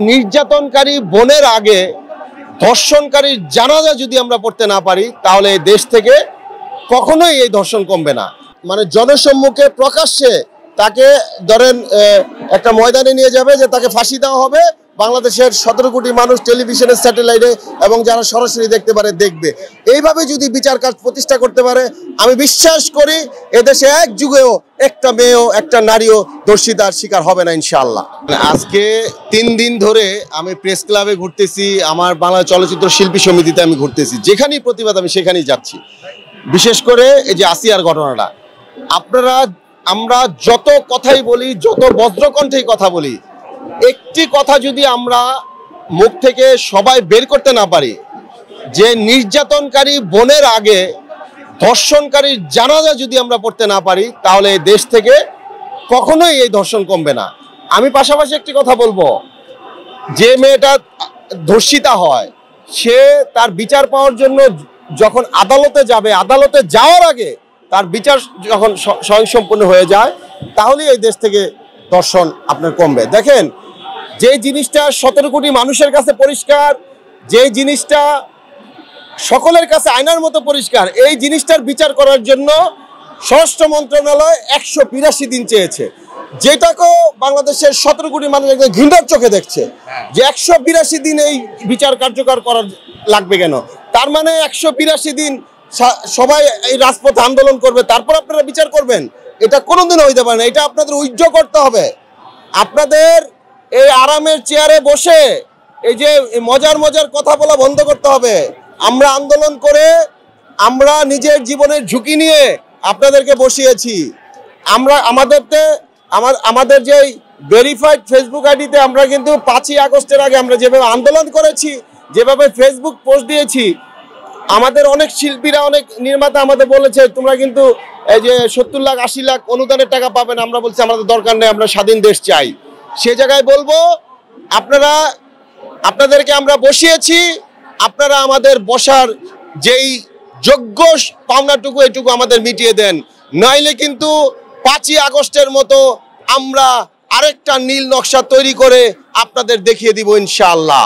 নির্যাতনকারী বোনের আগে ধর্ষণকারীর জানাজা যদি আমরা পড়তে না পারি তাহলে এই দেশ থেকে কখনোই এই ধর্ষণ কমবে না। মানে জনসম্মুখে প্রকাশ্যে তাকে ধরেন একটা ময়দানে নিয়ে যাবে যে তাকে ফাঁসি দেওয়া হবে, বাংলাদেশের 17 কোটি মানুষ টেলিভিশনের স্যাটেলাইটে এবং যারা সরাসরি দেখতে পারে দেখবে। এইভাবে যদি বিচার কাজ প্রতিষ্ঠা করতে পারে আমি বিশ্বাস করি এদেশে এক যুগেও একটা মেয়েও একটা নারীও ধর্ষিতার শিকার হবে না ইনশাআল্লাহ। আজকে 3 দিন ধরে আমি প্রেস ক্লাবে ঘুরতেছি, আমার বাংলা চলচ্চিত্র শিল্পী সমিতিতে আমি ঘুরতেছি, যেখানেই প্রতিবাদ আমি সেখানেই যাচ্ছি। বিশেষ করে এই যে আসিয়ার ঘটনাটা, আমরা যত কথাই বলি, যত বজ্রকণ্ঠেই কথা বলি, একটি কথা যদি আমরা মুখ থেকে সবাই বের করতে না পারি যে নির্যাতনকারী বোনের আগে ধর্ষণকারীর জানাজা যদি আমরা পড়তে না পারি তাহলে এই দেশ থেকে কখনোই এই ধর্ষণ কমবে না। আমি পাশাপাশি একটি কথা বলবো, যে মেয়েটা ধর্ষিতা হয় সে তার বিচার পাওয়ার জন্য যখন আদালতে যাবে, আদালতে যাওয়ার আগে তার বিচার যখন স্বয়ংসম্পূর্ণ হয়ে যায় তাহলেই এই দেশ থেকে ধর্ষণ আপনার কমবে। দেখেন, যে জিনিসটা 17 কোটি মানুষের কাছে পরিষ্কার, যে জিনিসটা সকলের কাছে আয়নার মতো পরিষ্কার, এই জিনিসটার বিচার করার জন্য স্বরাষ্ট্র মন্ত্রণালয় 182 দিন চেয়েছে, যেটাকেও বাংলাদেশের 17 কোটি মানুষ ঘৃণার চোখে দেখছে যে 182 দিন এই বিচার কার্যকর করার লাগবে কেন। তার মানে 182 দিন সবাই এই রাজপথে আন্দোলন করবে, তারপর আপনারা বিচার করবেন? এটা কোনোদিনও হইতে পারে না। এটা আপনাদের ঐক্য করতে হবে। আপনাদের এই আরামের চেয়ারে বসে এই যে মজার মজার কথা বলা বন্ধ করতে হবে। আমরা আন্দোলন করে, আমরা নিজের জীবনের ঝুঁকি নিয়ে আপনাদেরকে বসিয়েছি। আমরা আমাদের যে ভেরিফাইড ফেসবুক আইডিতে আমরা কিন্তু 5ই আগস্টের আগে আমরা যেভাবে আন্দোলন করেছি, যেভাবে ফেসবুক পোস্ট দিয়েছি, আমাদের অনেক শিল্পীরা, অনেক নির্মাতা আমাদের বলেছে তোমরা কিন্তু এই যে 70 লাখ 80 লাখ অনুদানের টাকা পাবেন। আমরা বলছি আমাদের দরকার নেই, আমরা স্বাধীন দেশ চাই। সে জায়গায় বলবো আপনাদেরকে আমরা বসিয়েছি, আপনারা আমাদের বসার যেই যোগ্য পাওনাটুকু এটুকু আমাদের মিটিয়ে দেন, নইলে কিন্তু 5ই আগস্টের মতো আমরা আরেকটা নীল নকশা তৈরি করে আপনাদের দেখিয়ে দিব ইনশাআল্লাহ।